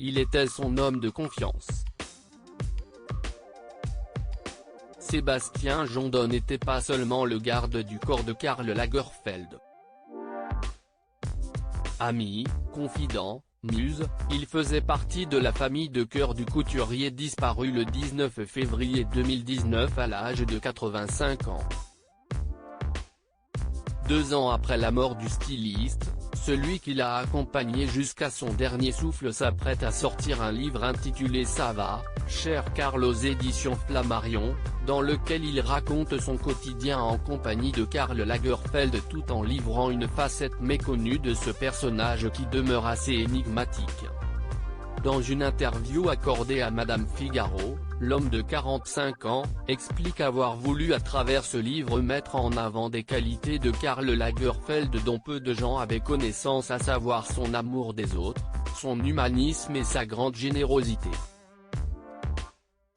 il était son homme de confiance. Sébastien Jondot n'était pas seulement le garde du corps de Karl Lagerfeld. Ami, confident, muse, il faisait partie de la famille de cœur du couturier disparu le 19 février 2019 à l'âge de 85 ans. 2 ans après la mort du styliste, celui qui l'a accompagné jusqu'à son dernier souffle s'apprête à sortir un livre intitulé Ça va, cher Karl aux éditions Flammarion, dans lequel il raconte son quotidien en compagnie de Karl Lagerfeld tout en livrant une facette méconnue de ce personnage qui demeure assez énigmatique. Dans une interview accordée à Madame Figaro, l'homme de 45 ans, explique avoir voulu à travers ce livre mettre en avant des qualités de Karl Lagerfeld dont peu de gens avaient connaissance, à savoir son amour des autres, son humanisme et sa grande générosité.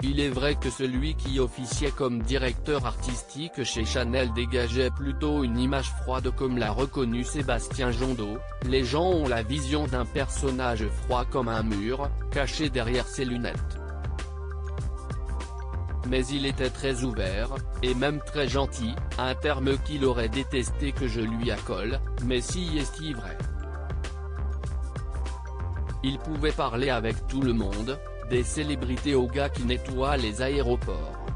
Il est vrai que celui qui officiait comme directeur artistique chez Chanel dégageait plutôt une image froide, comme l'a reconnu Sébastien Jondot. Les gens ont la vision d'un personnage froid comme un mur, caché derrière ses lunettes. Mais il était très ouvert, et même très gentil, un terme qu'il aurait détesté que je lui accole, mais si est-il vrai. Il pouvait parler avec tout le monde, des célébrités aux gars qui nettoient les aéroports.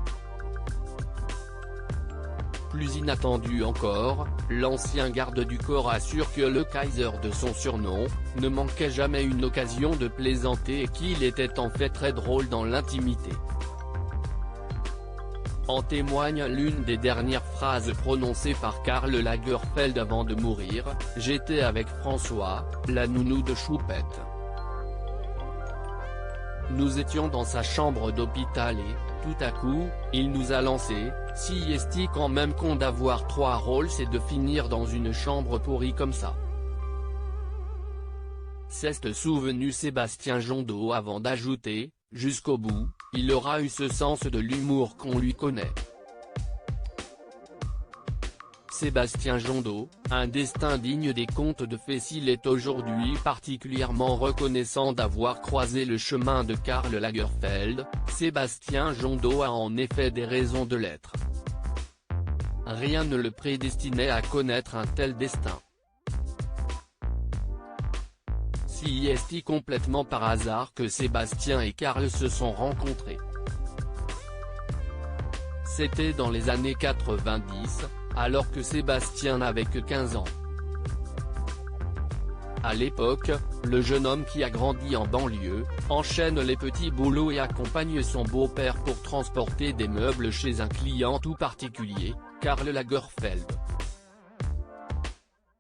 Plus inattendu encore, l'ancien garde du corps assure que le Kaiser de son surnom, ne manquait jamais une occasion de plaisanter et qu'il était en fait très drôle dans l'intimité. En témoigne l'une des dernières phrases prononcées par Karl Lagerfeld avant de mourir: « J'étais avec François, la nounou de Choupette. Nous étions dans sa chambre d'hôpital et, tout à coup, il nous a lancé, si est-il quand même con d'avoir 3 rôles, c'est de finir dans une chambre pourrie comme ça. » S'est souvenu Sébastien Jondot avant d'ajouter: « Jusqu'au bout, il aura eu ce sens de l'humour qu'on lui connaît. » Sébastien Jondot, un destin digne des contes de fées. S'il est aujourd'hui particulièrement reconnaissant d'avoir croisé le chemin de Karl Lagerfeld, Sébastien Jondot a en effet des raisons de l'être. Rien ne le prédestinait à connaître un tel destin. Si est-il complètement par hasard que Sébastien et Karl se sont rencontrés. C'était dans les années 90, alors que Sébastien n'avait que 15 ans. À l'époque, le jeune homme qui a grandi en banlieue, enchaîne les petits boulots et accompagne son beau-père pour transporter des meubles chez un client tout particulier, Karl Lagerfeld.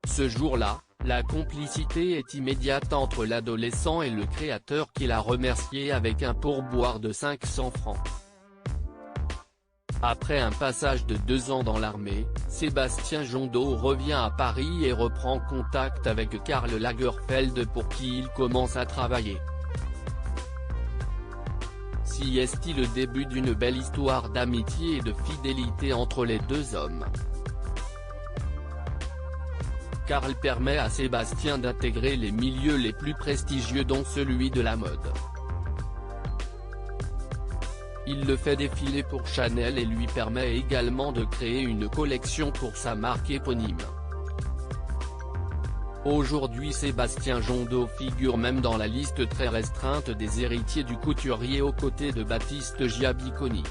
Ce jour-là, la complicité est immédiate entre l'adolescent et le créateur qui l'a remercié avec un pourboire de 500 francs. Après un passage de 2 ans dans l'armée, Sébastien Jondot revient à Paris et reprend contact avec Karl Lagerfeld pour qui il commence à travailler. Si est-il le début d'une belle histoire d'amitié et de fidélité entre les deux hommes. Karl permet à Sébastien d'intégrer les milieux les plus prestigieux dont celui de la mode. Il le fait défiler pour Chanel et lui permet également de créer une collection pour sa marque éponyme. Aujourd'hui Sébastien Jondot figure même dans la liste très restreinte des héritiers du couturier aux côtés de Baptiste Giabiconi.